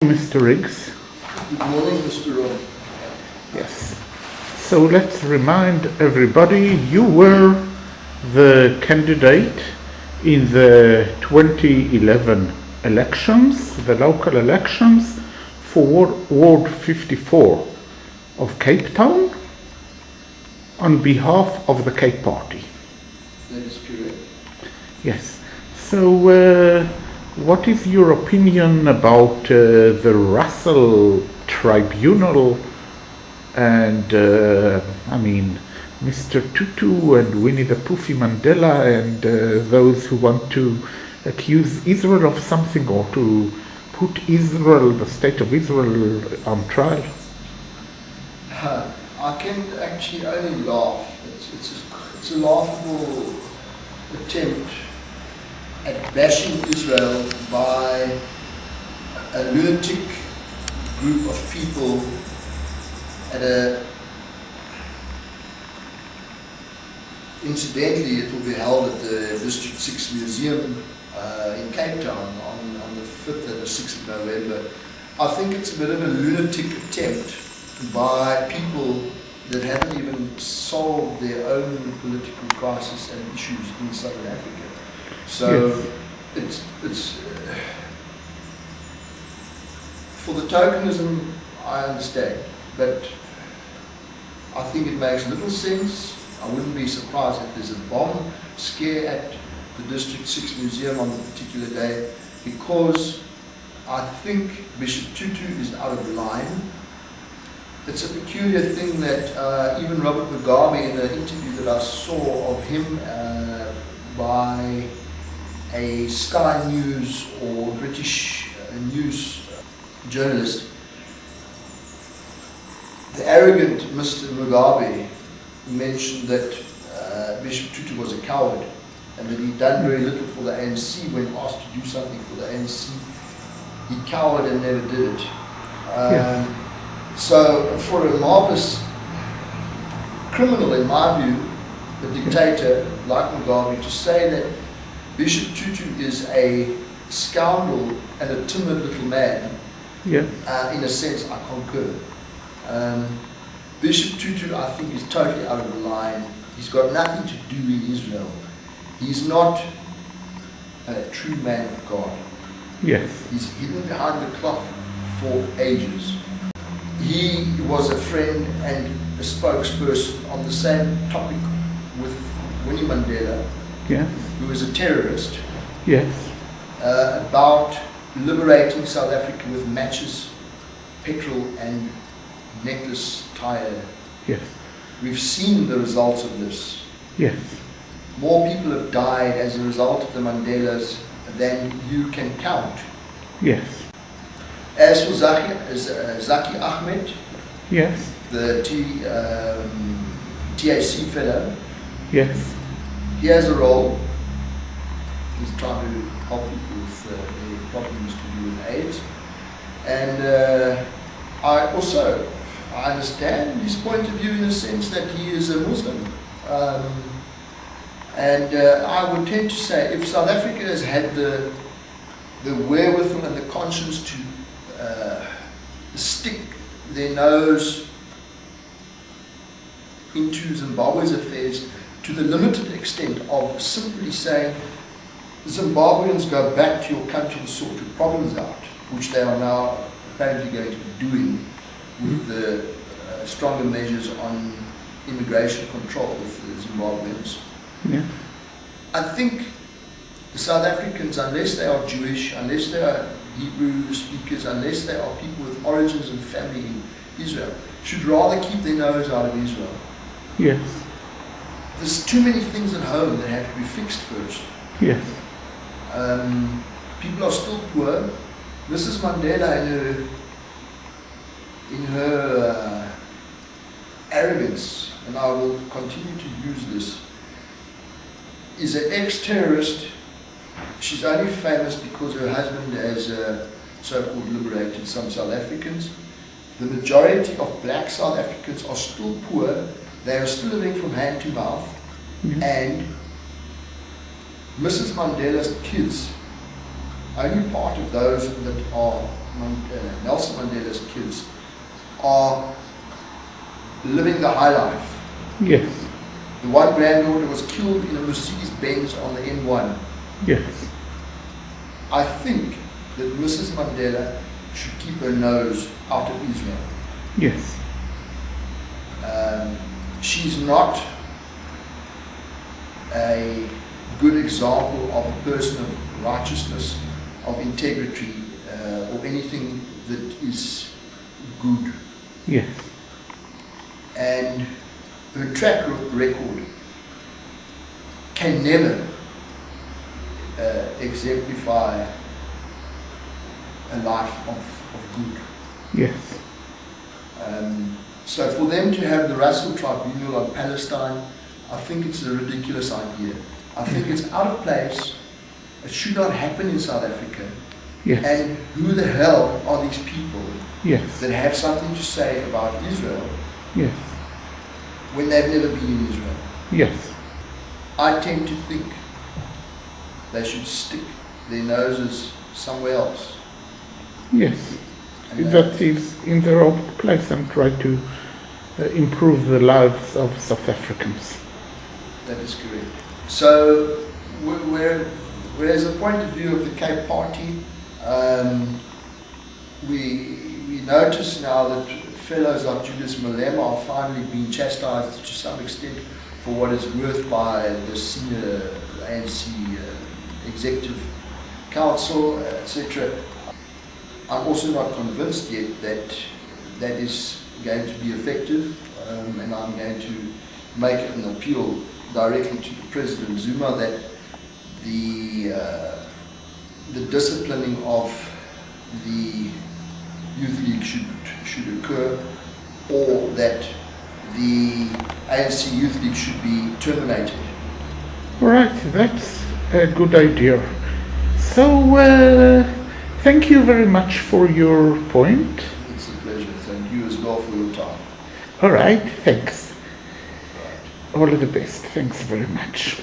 Mr. Riggs. Good morning, Mr. Ron. Yes. So let's remind everybody, you were the candidate in the 2011 elections, the local elections for Ward 54 of Cape Town on behalf of the Cape Party. That is correct. Yes. So what is your opinion about the Russel Tribunal and Mr. Tutu and Winnie the Poohie Mandela and those who want to accuse Israel of something or to put Israel, the state of Israel, on trial? I can actually only laugh. It's a laughable attempt at bashing Israel by a lunatic group of people at incidentally, it will be held at the District 6 Museum in Cape Town on the 5th and the 6th of November. I think it's a bit of a lunatic attempt by people that haven't even solved their own political crisis and issues in Southern Africa. So yes. It's for the tokenism, I understand, but I think it makes little sense. I wouldn't be surprised if there's a bomb scare at the District 6 Museum on the particular day, because I think Bishop Tutu is out of line. It's a peculiar thing that even Robert Mugabe, in an interview that I saw of him by a Sky News or British news journalist, the arrogant Mr. Mugabe mentioned that Bishop Tutu was a coward and that he'd done very little for the ANC. When asked to do something for the ANC, he cowered and never did it. So for a marvelous criminal, in my view, a dictator like Mugabe, to say that Bishop Tutu is a scoundrel and a timid little man, in a sense, I concur. Bishop Tutu, I think, is totally out of the line. He's got nothing to do in Israel. He's not a true man of God. Yes. He's hidden behind the cloth for ages. He was a friend and a spokesperson on the same topic with Winnie Mandela, who was a terrorist, about liberating South Africa with matches, petrol and necklace tire. We've seen the results of this. More people have died as a result of the Mandelas than you can count. As for Zaki Ahmed, the TAC fellow, he has a role. He's trying to help people with their problems to do with AIDS. And I understand his point of view in the sense that he is a Muslim. I would tend to say, if South Africa has had the wherewithal and the conscience to stick their nose into Zimbabwe's affairs to the limited extent of simply saying, Zimbabweans, go back to your country and sort your problems out, which they are now apparently going to be doing with the stronger measures on immigration control with the Zimbabweans. I think the South Africans, unless they are Jewish, unless they are Hebrew speakers, unless they are people with origins and family in Israel, should rather keep their nose out of Israel. There's too many things at home that have to be fixed first. People are still poor. Mrs. Mandela, in her arrogance, and I will continue to use this, is an ex-terrorist. She's only famous because her husband has so-called liberated some South Africans. The majority of black South Africans are still poor. They are still living from hand to mouth. And Mrs. Mandela's kids, only part of those that are Nelson Mandela's kids are living the high life. Yes. The one granddaughter was killed in a Mercedes-Benz on the M1. Yes. I think that Mrs. Mandela should keep her nose out of Israel. Yes. She's not a good example of a person of righteousness, of integrity, or anything that is good. Yes. And her track record can never exemplify a life of good. Yes. So for them to have the Russel Tribunal on Palestine, I think it's a ridiculous idea. I think it's out of place. It should not happen in South Africa. Yes. And who the hell are these people Yes. that have something to say about Israel Yes. when they've never been in Israel? Yes. I tend to think they should stick their noses somewhere else. Yes. And, That is in their own place and try to improve the lives of South Africans. That is correct. So, whereas the point of view of the Cape Party, we notice now that fellows like Julius Malema are finally being chastised to some extent for what is worth by the senior ANC executive council, etc. I'm also not convinced yet that that is going to be effective, and I'm going to make an appeal directly to the President Zuma that the disciplining of the Youth League should occur, or that the ANC Youth League should be terminated. Right, that's a good idea. So, thank you very much for your point. It's a pleasure. Thank you as well for your time. All right, thanks. All of the best. Thanks very much.